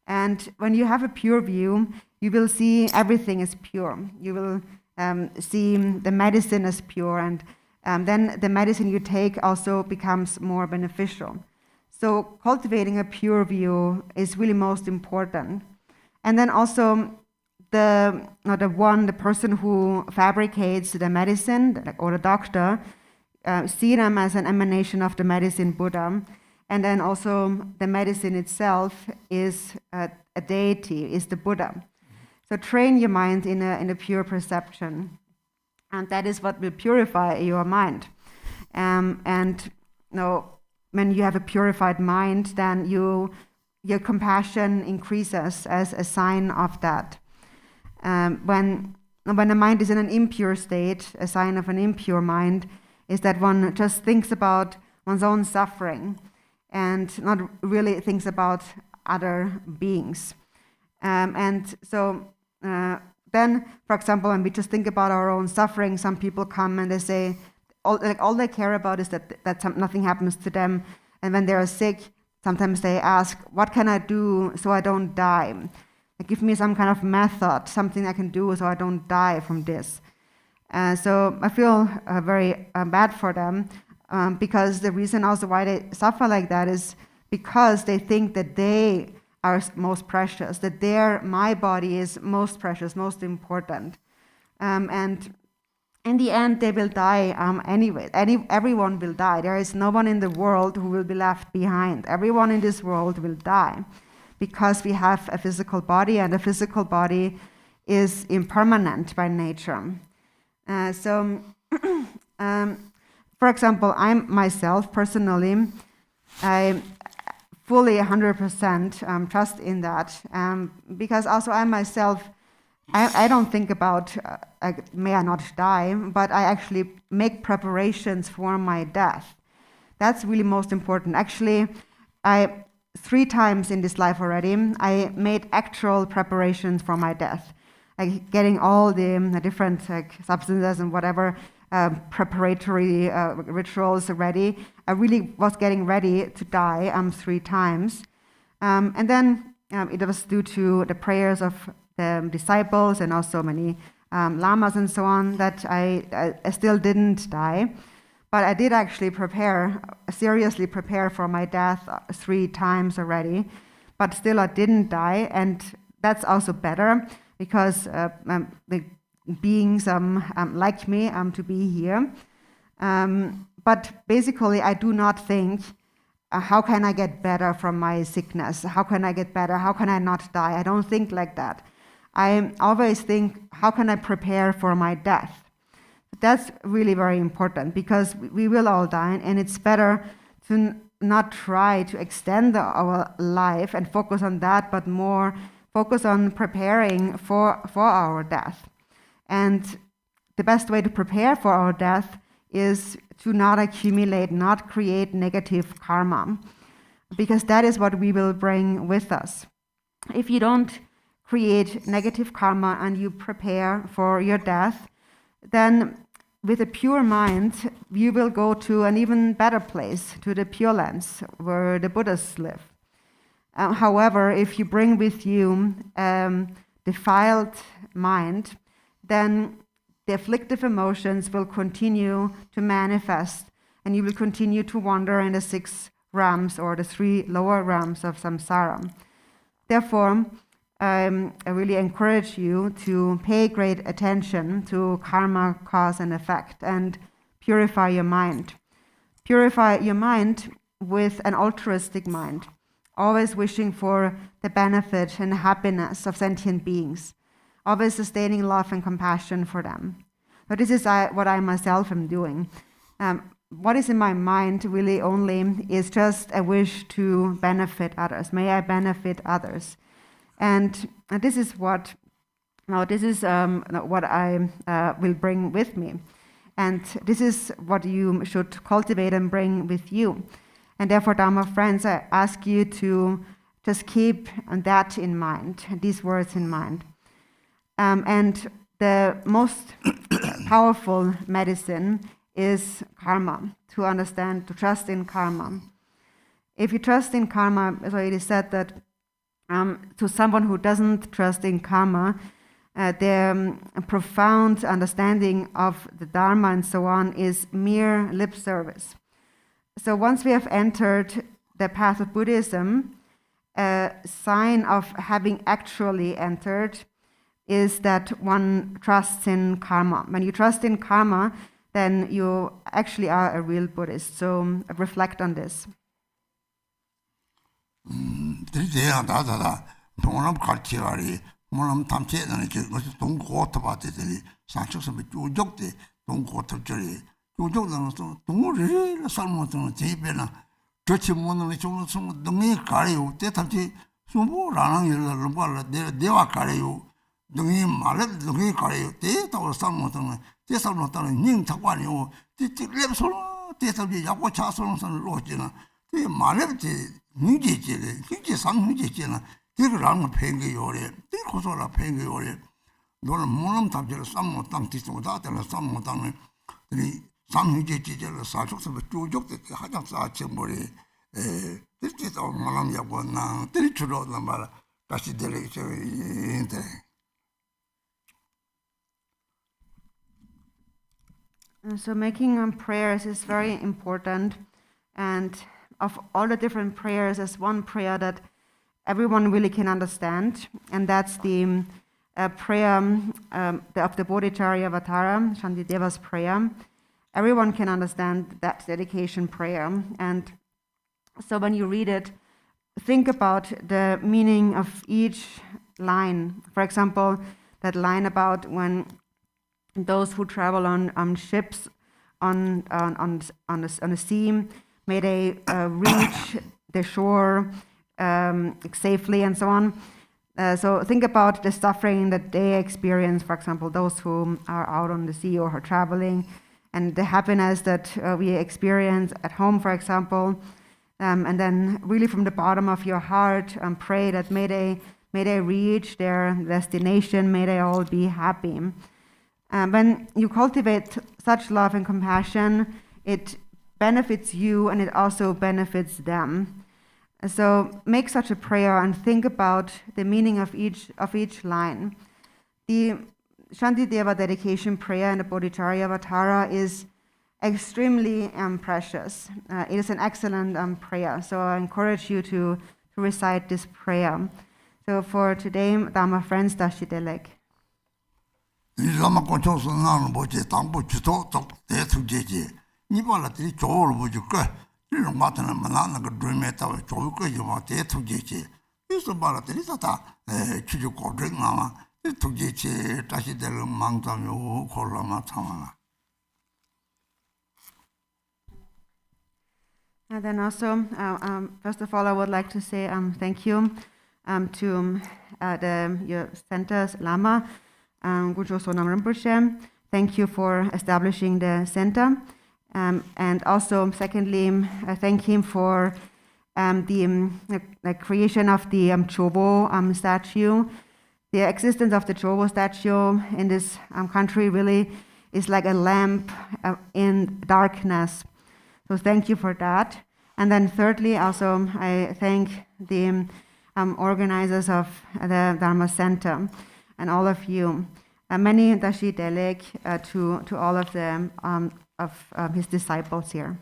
[SPEAKER 2] And when you have a pure view, you will see everything as pure. You will see the medicine as pure, and then the medicine you take also becomes more beneficial. So cultivating a pure view is really most important. And then also the person who fabricates the medicine, or the doctor, see them as an emanation of the medicine Buddha. And then also the medicine itself is a deity, is the Buddha. So train your mind in a pure perception. And that is what will purify your mind. When you have a purified mind, then your compassion increases as a sign of that. When the mind is in an impure state, a sign of an impure mind is that one just thinks about one's own suffering and not really thinks about other beings. Then, for example, when we just think about our own suffering, some people come and they say, all they care about is that nothing happens to them. And when they are sick, sometimes they ask, what can I do so I don't die? Give me some kind of method, something I can do so I don't die from this. So I feel very bad for them, because the reason also why they suffer like that is because they think that they are most precious, that my body is most precious, most important. And in the end, they will die anyway. Everyone will die. There is no one in the world who will be left behind. Everyone in this world will die because we have a physical body, and a physical body is impermanent by nature. For example, I myself, personally, I fully 100% trust in that, because also I myself, I don't think about may I not die, but I actually make preparations for my death. That's really most important. Actually, 3 times in this life already, I made actual preparations for my death, like getting all the different substances and whatever preparatory rituals ready. I really was getting ready to die 3 times. And then it was due to the prayers of the disciples and also many lamas and so on that I still didn't die. But I did actually seriously prepare for my death 3 times already. But still I didn't die, and that's also better because the beings like me to be here. But basically I do not think, how can I get better from my sickness? How can I get better? How can I not die? I don't think like that. I always think, how can I prepare for my death? That's really very important because we will all die, and it's better to not try to extend our life and focus on that, but more focus on preparing for our death. And the best way to prepare for our death is to not accumulate, not create negative karma, because that is what we will bring with us. If you don't create negative karma and you prepare for your death, then with a pure mind, you will go to an even better place, to the Pure Lands, where the Buddhas live. However, if you bring with you defiled mind, then the afflictive emotions will continue to manifest, and you will continue to wander in the 6 realms or the 3 lower realms of samsara. Therefore, I really encourage you to pay great attention to karma, cause and effect, and purify your mind. Purify your mind with an altruistic mind, always wishing for the benefit and happiness of sentient beings, always sustaining love and compassion for them. But this is what I myself am doing. What is in my mind really only is just a wish to benefit others. May I benefit others? And this is what I will bring with me. And this is what you should cultivate and bring with you. And therefore, Dharma friends, I ask you to just keep that in mind, these words in mind. And the most powerful medicine is karma, to understand, to trust in karma. If you trust in karma, so it is said that to someone who doesn't trust in karma, their profound understanding of the Dharma and so on is mere lip service. So once we have entered the path of Buddhism, a sign of having actually entered is that one trusts in karma. When you trust in karma, then you actually are a real Buddhist. So reflect on this.
[SPEAKER 1] 등이 말을 등이 가려요. 대다고 상모는 대상노다는 닝 takwan요. 랩솔 대상이 약고 차솔선을 놓지나. 대 말을지 닝지지래. 닝지 상닝지지나. 대그랑 팽게요래. 대고소라 팽게요래. 너는 모놈 답지를 상모 땅 뒤쪽다 되는 상모 땅을 이 상닝지지를 사족서 쭉쭉대 하장 사ቸ머리 대체도 모놈 약고나 대주로는 말 다시 들으셔 인데.
[SPEAKER 2] So making prayers is very important, and of all the different prayers, there's one prayer that everyone really can understand, and that's the prayer of the Bodhicharya Avatara, Shantideva's prayer. Everyone can understand that dedication prayer, and so when you read it, think about the meaning of each line. For example, that line about when those who travel on ships on the sea, may they reach the shore safely and so on. So think about the suffering that they experience, for example, those who are out on the sea or are traveling, and the happiness that we experience at home, for example. And then really from the bottom of your heart, pray that may they reach their destination, may they all be happy. When you cultivate such love and compassion, it benefits you and it also benefits them. So make such a prayer and think about the meaning of each line. The Shantideva dedication prayer in the Bodhicharya Vatara is extremely precious. It is an excellent prayer, so I encourage you to recite this prayer. So for today, Dharma friends, Dashi Delek.
[SPEAKER 1] Lama controls on Boche, Tambo, Chito, there to JJ. Nibola, the Joel Bujuka, you know, Martin and Manana, dream it of Joker, you want there to JJ. It's about the Lizata, Chijuko drink Mama, it to JJ, Tashi Del Mountain, you call Lama Tamana.
[SPEAKER 2] And then also, first of all, I would like to say thank you to your center's Lama, Gujo Sonam Rinpoche. Thank you for establishing the center. And also, secondly, I thank him for the creation of the Chobo statue. The existence of the Chobo statue in this country really is like a lamp in darkness. So thank you for that. And then thirdly, also, I thank the organizers of the Dharma Center and all of you. Many Dashi Delek to all of them of his disciples here.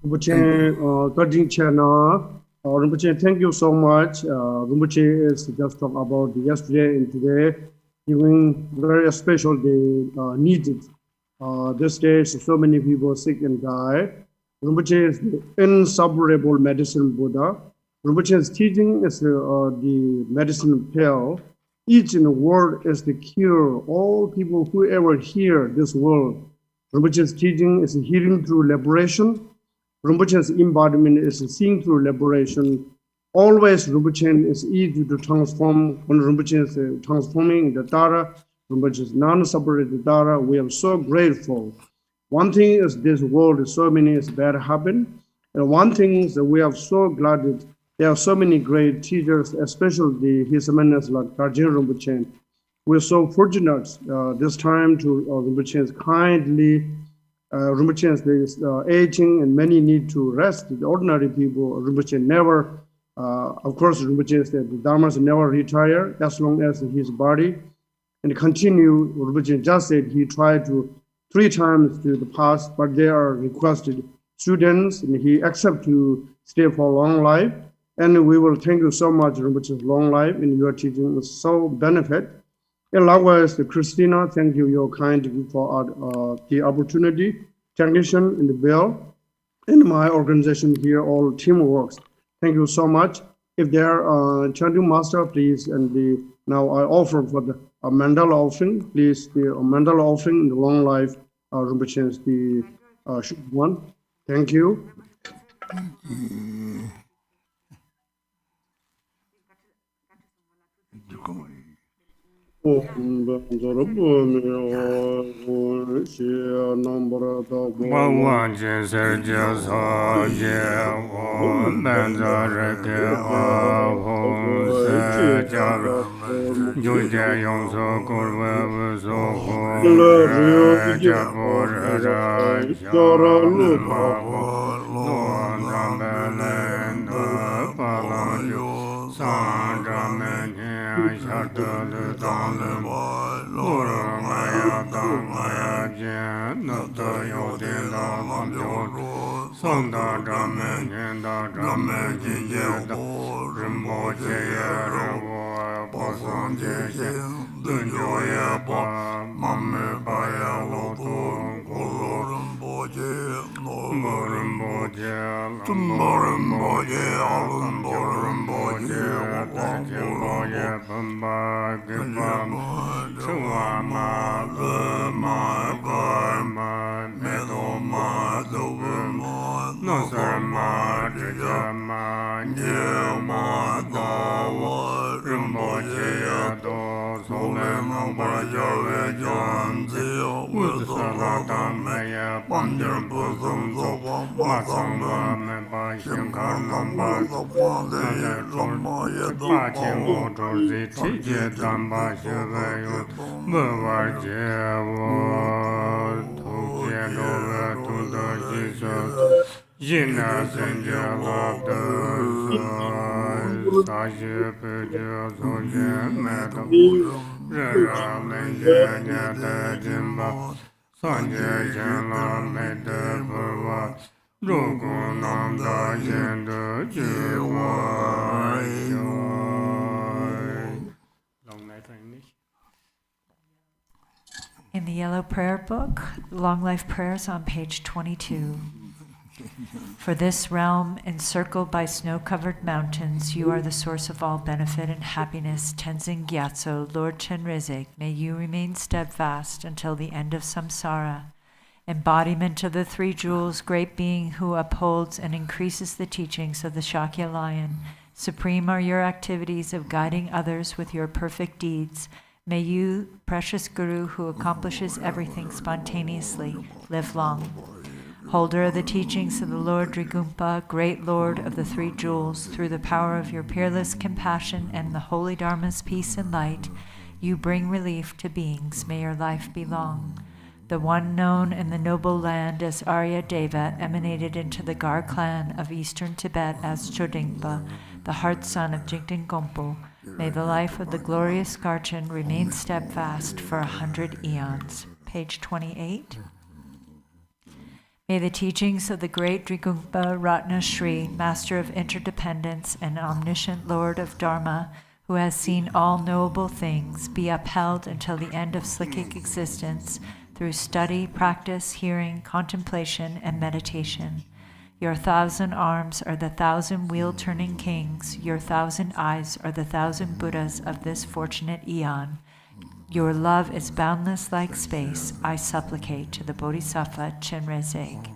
[SPEAKER 3] Rinpoche, thank you so much. Rinpoche is just talk about yesterday and today, giving very special day needed. This day, so many people sick and die. Rinpoche is the inseparable medicine Buddha. Rinpoche's teaching is the medicine pill. Each in the world is the cure. All people who ever hear this world. Rinpoche's teaching is healing through liberation. Rinpoche's embodiment is seeing through liberation. Always Rinpoche is easy to transform. When Rinpoche is transforming the Dara, Rinpoche is non-separated Dara. We are so grateful. One thing is this world, so many is bad happen. And one thing is that we are so glad that there are so many great teachers, especially His Eminence like Garchen Rinpoche. We're so fortunate this time to Rinpoche's kindly. Rinpoche is aging and many need to rest. The ordinary people, Rinpoche never, of course, Rinpoche said the Dharmas never retire as long as his body. And continue, Rinpoche just said he tried to 3 times to the past, but they are requested students, and he accept to stay for a long life. And we will thank you so much, Rinpoche's long life, and your teaching is so benefit. And likewise, Christina, thank you, your kind for the opportunity, technician in the bill, and my organization here, all teamworks. Thank you so much. If there are chanting master, please, and now I offer for the mandala offering, please, the mandala offering in the long life, Rinpoche is the one. Thank you.
[SPEAKER 4] Pandir Buzum Zoba Masamba Mepa Shinkar Namba Nanda Chorma Yedu Pachingo Chorzi Chije Tamba Shivayo Bavar Jevo Tukye Dove Tunda Jesus Jina Senja Labda Sashi Peja Soje Meta Rara Lenje Nyata Jimba Sanje Jala Meta Purva Rukunanda Jenda Jiwa Long night English.
[SPEAKER 5] In the Yellow Prayer Book, Long Life Prayers on page 22. For this realm, encircled by snow-covered mountains, you are the source of all benefit and happiness. Tenzin Gyatso, Lord Chenrezig, may you remain steadfast until the end of samsara. Embodiment of the three jewels, great being who upholds and increases the teachings of the Shakya lion. Supreme are your activities of guiding others with your perfect deeds. May you, precious Guru, who accomplishes everything spontaneously, live long. Holder of the teachings of the Lord Drigumpa, great Lord of the Three Jewels, through the power of your peerless compassion and the holy Dharma's peace and light, you bring relief to beings. May your life be long. The one known in the noble land as Arya Deva emanated into the Gar clan of eastern Tibet as Chodingpa, the heart son of Jigten Gompo. May the life of the glorious Garchen remain steadfast for 100 eons. Page 28. May the teachings of the great Drigungpa Ratna Shri, Master of Interdependence and Omniscient Lord of Dharma, who has seen all knowable things, be upheld until the end of slickic existence through study, practice, hearing, contemplation, and meditation. Your 1,000 arms are the 1,000 wheel-turning kings. Your 1,000 eyes are the 1,000 Buddhas of this fortunate eon. Your love is boundless like space. I supplicate to the Bodhisattva Chenrezig.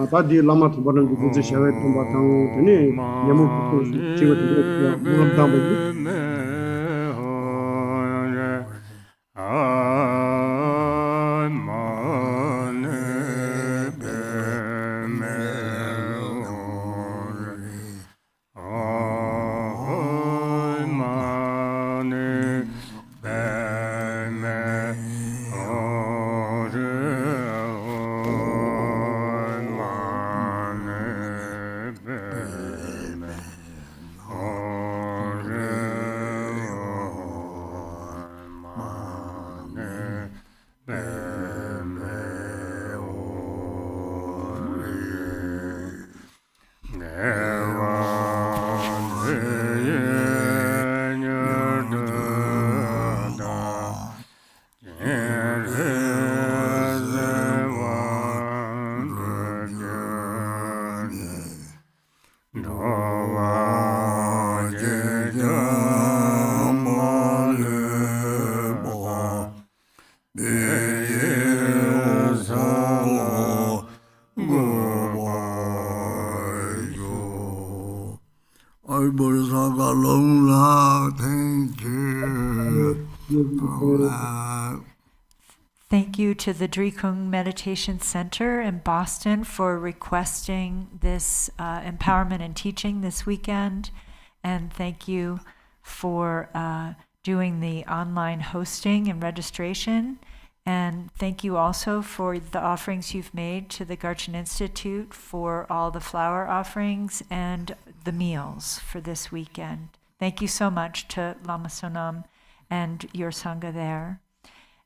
[SPEAKER 3] Tadi lama tu barang di sini saya tempat tahu ini nyamu betul jiwa tu mulam tambah
[SPEAKER 5] Thank you to the Drikung Meditation Center in Boston for requesting this empowerment and teaching this weekend. And thank you for doing the online hosting and registration. And thank you also for the offerings you've made to the Garchen Institute for all the flower offerings and the meals for this weekend. Thank you so much to Lama Sonam and your Sangha there.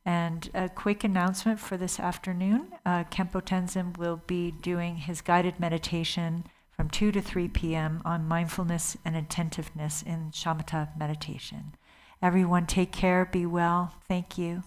[SPEAKER 5] And a quick announcement for this afternoon. Khenpo Tenzin will be doing his guided meditation from 2 to 3 p.m. on mindfulness and attentiveness in shamatha meditation. Everyone take care, be well. Thank you.